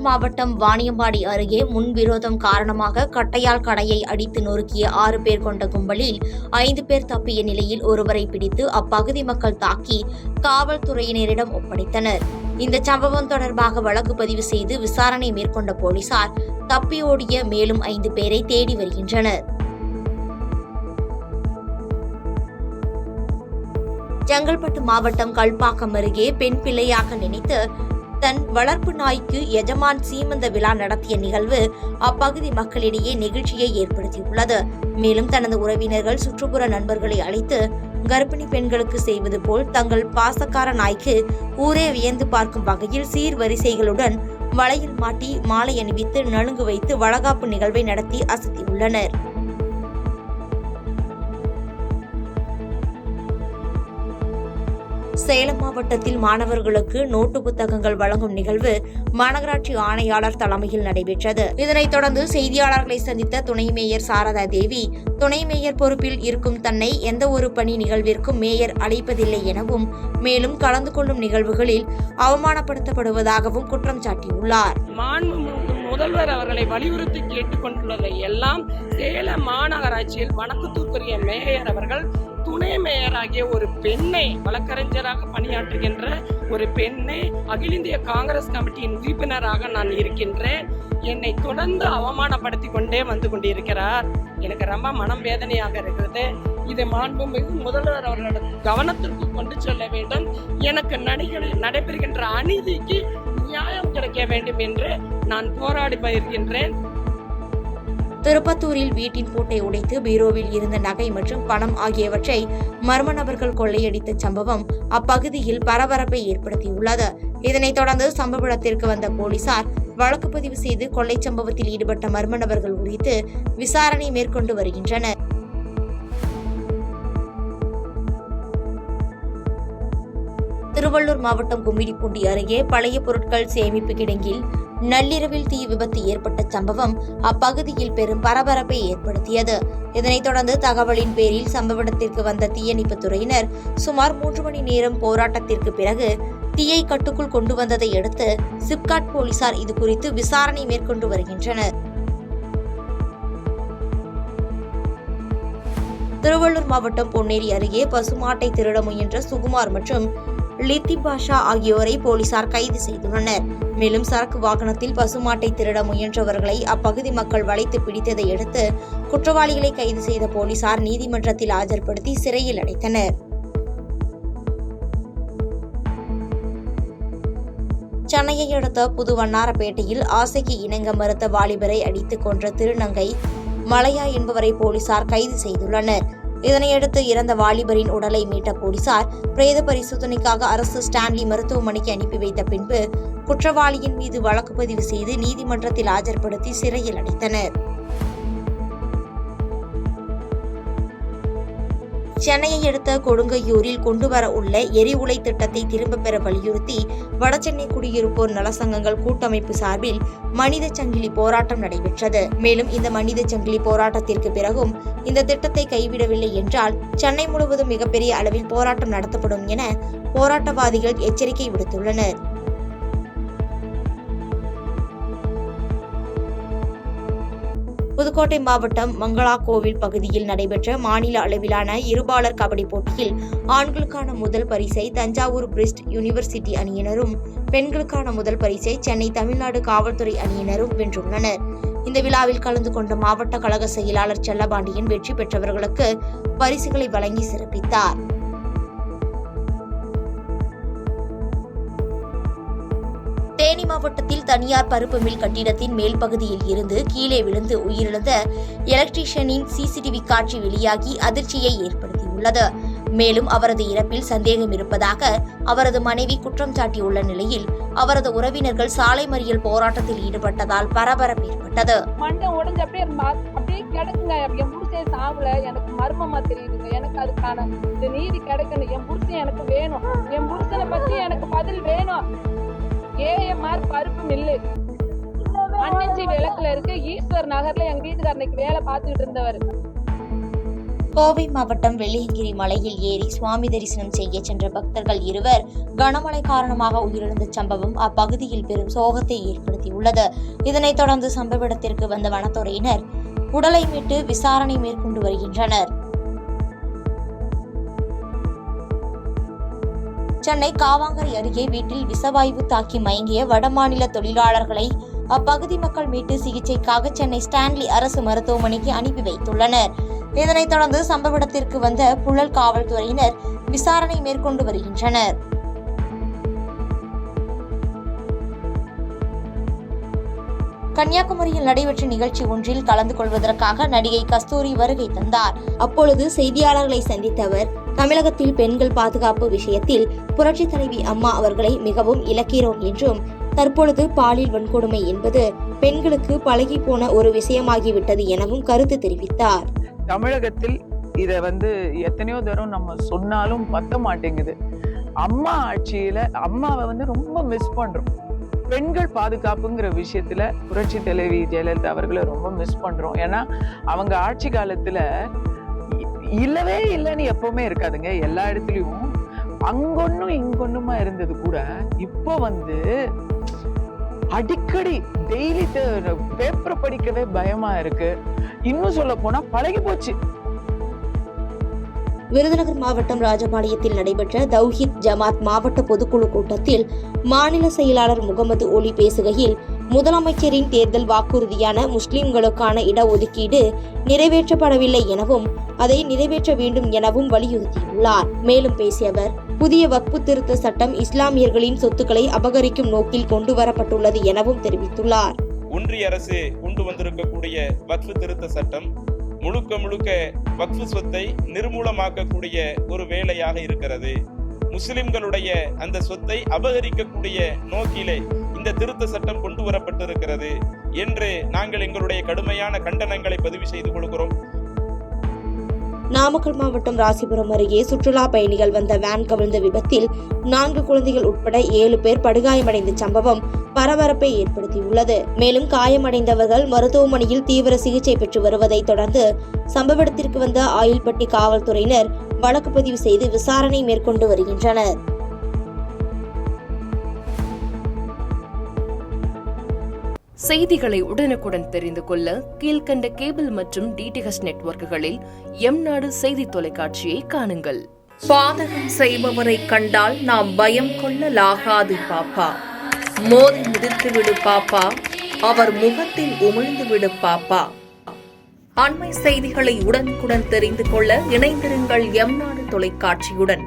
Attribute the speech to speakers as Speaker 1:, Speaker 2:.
Speaker 1: மாவட்டம் வாணியம்பாடி அருகே முன்விரோதம் காரணமாக கட்டையால் கடையை அடித்து நொறுக்கிய 6 பேர் கொண்ட கும்பலில் 5 பேர் தப்பிய நிலையில் ஒருவரை பிடித்து அப்பகுதி மக்கள் தாக்கி காவல்துறையினரிடம் ஒப்படைத்தனர். இந்த சம்பவம் தொடர்பாக வழக்கு பதிவு செய்து விசாரணை மேற்கொண்ட போலீசார் தப்பியோடிய மேலும் 5 பேரை தேடி வருகின்றனர். செங்கல்பட்டு மாவட்டம் கல்பாக்கம் அருகே பெண் பிள்ளையாக நினைத்து தன் வளர்ப்பு நாய்க்கு எஜமான் சீமந்த விழா நடத்திய நிகழ்வு அப்பகுதி மக்களிடையே நெகிழ்ச்சியை ஏற்படுத்தியுள்ளது. மேலும் தனது உறவினர்கள் சுற்றுப்புற நண்பர்களை அழைத்து கர்ப்பிணி பெண்களுக்கு செய்வது போல் தங்கள் பாசக்கார நாய்க்கு ஊரே வியந்து பார்க்கும் வகையில் சீர்வரிசைகளுடன் வளையில் மாட்டி மாலை அணிவித்து நலுங்கு வைத்து வளகாப்பு நிகழ்வை நடத்தி அசத்தியுள்ளனர். சேலம் மாவட்டத்தில் மாணவர்களுக்கு நோட்டு புத்தகங்கள் வழங்கும் நிகழ்வு மாநகராட்சி ஆணையாளர் தலைமையில் நடைபெற்றது. இதனைத் தொடர்ந்து செய்தியாளர்களை சந்தித்த துணை மேயர் சாரதா தேவி, துணை மேயர் பொறுப்பில் இருக்கும் தன்னை எந்த ஒரு பணி நிகழ்விற்கும் மேயர் அழைப்பதில்லை எனவும், மேலும் கலந்து கொள்ளும் நிகழ்வுகளில் அவமானப்படுத்தப்படுவதாகவும் குற்றம் சாட்டியுள்ளார்.
Speaker 2: முதல்வர் அவர்களை வலியுறுத்தி கேட்டுக்கொண்டுள்ளதை எல்லாம் சேலம் மாநகராட்சியில் வணக்கத்துக்குரிய மேயர் அவர்கள் துணை மேயர் ஆகிய ஒரு பெண்ணை, வழக்கறிஞராக பணியாற்றுகின்ற ஒரு பெண்ணை, அகில இந்திய காங்கிரஸ் கமிட்டியின் உறுப்பினராக நான் இருக்கின்றேன், என்னை தொடர்ந்து அவமானப்படுத்தி கொண்டே வந்து கொண்டிருக்கிறார். எனக்கு ரொம்ப மனம் வேதனையாக இருக்கிறது. இதை மாண்புமிகு முதல்வர் அவர்களோட கவனத்திற்கு கொண்டு செல்ல வேண்டும். எனக்கு நடைபெறுகின்ற அநீதிக்கு நியாயம் கிடைக்க வேண்டும் என்று நான் போராடி வருகின்றேன்.
Speaker 1: திருப்பத்தூரில் வீட்டின் பூட்டை உடைத்து பீரோவில் இருந்த நகை மற்றும் பணம் ஆகியவற்றை மர்ம நபர்கள் கொள்ளையடித்த சம்பவம் அப்பகுதியில் பரபரப்பை ஏற்படுத்தியுள்ளது. இதனைத் தொடர்ந்து சம்பவ இடத்திற்கு வந்த போலீசார் வழக்கு பதிவு செய்து கொள்ளை சம்பவத்தில் ஈடுபட்ட மர்ம நபர்கள் குறித்து விசாரணை மேற்கொண்டு வருகின்றனர். திருவள்ளூர் மாவட்டம் கும்மிடிப்பூண்டி அருகே பழைய பொருட்கள் சேமிப்பு கிடங்கில் நள்ளிரவில் தீ விபத்து ஏற்பட்ட சம்பவம் அப்பகுதியில் பெரும் பரபரப்பை ஏற்படுத்தியது. இதனைத் தொடர்ந்து தகவலின் பேரில் சம்பவ இடத்திற்கு வந்த தீயணைப்புத் துறையினர் சுமார் 3 மணி நேரம் போராட்டத்திற்கு பிறகு தீயை கட்டுக்குள் கொண்டு வந்ததை அடுத்து சிப்காட் போலீசார் இதுகுறித்து விசாரணை மேற்கொண்டு வருகின்றனர். திருவள்ளூர் மாவட்டம் பொன்னேரி அருகே பசுமாட்டை திருட முயன்ற சுகுமார் மற்றும் லித்தி பாஷா ஆகியோரை போலீசார் கைது செய்துள்ளனர். மேலும் சரக்கு வாகனத்தில் பசுமாட்டை திருட முயன்றவர்களை அப்பகுதி மக்கள் வளைத்து பிடித்ததை அடுத்து குற்றவாளிகளை கைது செய்த போலீசார் நீதிமன்றத்தில் ஆஜர்படுத்தி சிறையில் அடைத்தனர். சென்னையை அடுத்த புது வண்ணாரப்பேட்டையில் ஆசைக்கு இணங்க மறுத்த வாலிபரை அடித்துக் கொன்ற திருநங்கை மலையா என்பவரை போலீசார் கைது செய்துள்ளனர். இதனையடுத்து இறந்த வாலிபரின் உடலை மீட்ட போலீசார் பிரேத பரிசோதனைக்காக அரசு ஸ்டான்லி மருத்துவமனைக்கு அனுப்பி வைத்த பின்பு குற்றவாளியின் மீது வழக்கு பதிவு செய்து நீதிமன்றத்தில் ஆஜர்படுத்தி சிறையில் அடைத்தனர். சென்னையை அடுத்த கொடுங்கையூரில் கொண்டுவர உள்ள எரிவுலை திட்டத்தை திரும்பப் பெற வலியுறுத்தி வடசென்னை குடியிருப்போர் நலசங்கங்கள் கூட்டமைப்பு சார்பில் மனித சங்கிலி போராட்டம் நடைபெற்றது. மேலும் இந்த மனித சங்கிலி போராட்டத்திற்கு பிறகும் இந்த திட்டத்தை கைவிடவில்லை என்றால் சென்னை முழுவதும் மிகப்பெரிய அளவில் போராட்டம் நடத்தப்படும் என போராட்டவாதிகள் எச்சரிக்கை விடுத்துள்ளனர். புதுக்கோட்டை மாவட்டம் மங்களாகோவில் பகுதியில் நடைபெற்ற மாநில அளவிலான இருபாலர் கபடி போட்டியில் ஆண்களுக்கான முதல் பரிசை தஞ்சாவூர் பிரிஸ்ட் யூனிவர்சிட்டி அணியினரும், பெண்களுக்கான முதல் பரிசை சென்னை தமிழ்நாடு காவல்துறை அணியினரும் வென்றுள்ளனர். இந்த விழாவில் கலந்து கொண்ட மாவட்ட கழக செயலாளர் செல்லபாண்டியன் வெற்றி பெற்றவர்களுக்கு பரிசுகளை வழங்கி சிறப்பித்தார். தேனி மாவட்டத்தில் தனியார் பருப்பு மில் கட்டிடத்தின் மேல் பகுதியில் இருந்து கீழே விழுந்து உயிரிழந்த எலக்ட்ரீஷியனின் சிசிடிவி காட்சி வெளியாகி அதிர்ச்சியை ஏற்படுத்தியுள்ளது. மேலும் அவரது இறப்பில் சந்தேகம் இருப்பதாக அவரது மனைவி குற்றம் சாட்டியுள்ள நிலையில் அவரது உறவினர்கள் சாலை மறியல் போராட்டத்தில் ஈடுபட்டதால் பரபரப்பு ஏற்பட்டது.
Speaker 3: எனக்கு மர்மமா தெரியுதுங்க. எனக்கு அதுக்கான நீதி கிடைக்கணும். என் புருஷன் எனக்கு வேணும். என் புருஷனை பத்தி எனக்கு பதில் வேணும். ஏஎம்ஆர் பருப்பு மில்லு அன்னஞ்சி விளக்குல இருக்கு. ஈஸ்வர் நகர்ல எங்க வீட்டுக்காரனுக்கு வேலை பார்த்துக்கிட்டு இருந்தவர்.
Speaker 1: கோவை மாவட்டம் வெள்ளியங்கிரி மலையில் ஏறி சுவாமி தரிசனம் செய்ய சென்ற பக்தர்கள் இருவர் கனமழை காரணமாக உயிரிழந்த சம்பவம் அப்பகுதியில் பெரும் சோகத்தை ஏற்படுத்தியுள்ளது. இதனைத் தொடர்ந்து சம்பவ இடத்திற்கு வந்த வனத்துறையினர் உடலை மீட்டு விசாரணை மேற்கொண்டு வருகின்றனர். சென்னை காவாங்கரை அருகே வீட்டில் விஷவாயு தாக்கி மயங்கிய வடமாநில தொழிலாளர்களை அப்பகுதி மக்கள் மீட்டு சிகிச்சைக்காக சென்னை ஸ்டான்லி அரசு மருத்துவமனைக்கு அனுப்பி வைத்துள்ளனர். இதனைத் தொடர்ந்து சம்பவ இடத்திற்கு வந்த புழல் காவல்துறையினர் விசாரணை மேற்கொண்டு வருகின்றனர். கன்னியாகுமரியில் நடைபெற்ற நிகழ்ச்சி ஒன்றில் கலந்து கொள்வதற்காக நடிகை கஸ்தூரி வருகை தந்தார். அப்பொழுது செய்தியாளர்களை சந்தித்த அவர், தமிழகத்தில் பெண்கள் பாதுகாப்பு விஷயத்தில் புரட்சித் தலைவி அம்மா அவர்களை மிகவும் இழக்கிறோம் என்றும், தற்பொழுது பாலியல் வன்கொடுமை என்பது பெண்களுக்கு பழகி போன ஒரு விஷயமாகிவிட்டது எனவும் கருத்து தெரிவித்தார்.
Speaker 4: தமிழகத்தில் இத எத்தனையோ தரம் நம்ம சொன்னாலும் பத்த மாட்டேங்குது. அம்மா ஆட்சியில அம்மாவை ரொம்ப மிஸ் பண்றோம். பெண்கள் பாதுகாப்புங்கிற விஷயத்துல புரட்சி தலைவி ஜெயலலிதா அவர்களை ரொம்ப மிஸ் பண்றோம். ஏன்னா அவங்க ஆட்சி காலத்துல இல்லவே இல்லைன்னு எப்பவுமே இருக்காதுங்க. எல்லா இடத்துலயும் அங்கொன்னும் இங்கொன்னுமா இருந்தது கூட இப்போ அடிக்கடி டெய்லி பேப்பர் படிக்கவே பயமா இருக்கு. இன்னும் சொல்ல போனா பழகி போச்சு.
Speaker 1: விருதுநகர் மாவட்டம் ராஜபாளையத்தில் நடைபெற்ற தௌஹீத் ஜமாத் மாவட்ட பொதுக்குழு கூட்டத்தில் மாநில செயலாளர் முகமது ஒலி பேசுகையில், முதலமைச்சரின் தேர்தல் வாக்குறுதியான முஸ்லிம்களுக்கான இடஒதுக்கீடு நிறைவேற்றப்படவில்லை எனவும் அதை நிறைவேற்ற வேண்டும் எனவும் வலியுறுத்தியுள்ளார். மேலும் பேசிய அவர், புதிய வக்ஃபு திருத்த சட்டம் இஸ்லாமியர்களின் சொத்துக்களை அபகரிக்கும் நோக்கில் கொண்டு வரப்பட்டுள்ளது எனவும் தெரிவித்துள்ளார்.
Speaker 5: ஒன்றிய அரசு கொண்டு வந்திருக்கக்கூடிய வக்ஃபு திருத்த சட்டம் முழுக்க வக்ஃபு சொத்தை நிர்மூலமாக்கக்கூடிய ஒரு வேலையாக இருக்கிறது. முஸ்லிம்களுடைய அந்த சொத்தை அபகரிக்கக்கூடிய நோக்கிலே இந்த திருத்த சட்டம் கொண்டு வரப்பட்டிருக்கிறது என்று நாங்கள் எங்களுடைய கடுமையான கண்டனங்களை பதிவு செய்து கொள்கிறோம்.
Speaker 1: நாமக்கல் மாவட்டம் ராசிபுரம் அருகே சுற்றுலா பயணிகள் வந்த வேன் கவிழ்ந்த விபத்தில் 4 குழந்தைகள் உட்பட 7 பேர் படுகாயமடைந்த சம்பவம் பரபரப்பை ஏற்படுத்தியுள்ளது. மேலும் காயமடைந்தவர்கள் மருத்துவமனையில் தீவிர சிகிச்சை பெற்று வருவதை தொடர்ந்து சம்பவ இடத்திற்கு வந்த ஆயில்பட்டி காவல்துறையினர் வழக்கு பதிவு செய்து விசாரணை மேற்கொண்டு வருகின்றனர்.
Speaker 6: செய்திகளை உடனுக்குடன் தெரிந்து கொள்ள கீழ்கண்ட கேபிள் மற்றும் டிடிஎச் நெட்வொர்க்குகளில் எம்நாடு செய்தி தொலைக்காட்சியை காணுங்கள். பாதகம் செய்பவரை கண்டால் நாம் பயம் கொள்ளலாகாது பாப்பா. மோதி மிதித்து விடு பாப்பா, அவர் முகத்தில் உமிழ்ந்து விடு பாப்பா. அண்மை செய்திகளை உடனுக்குடன் தெரிந்து கொள்ள இணைந்திருங்கள் எம்நாடு தொலைக்காட்சியுடன்.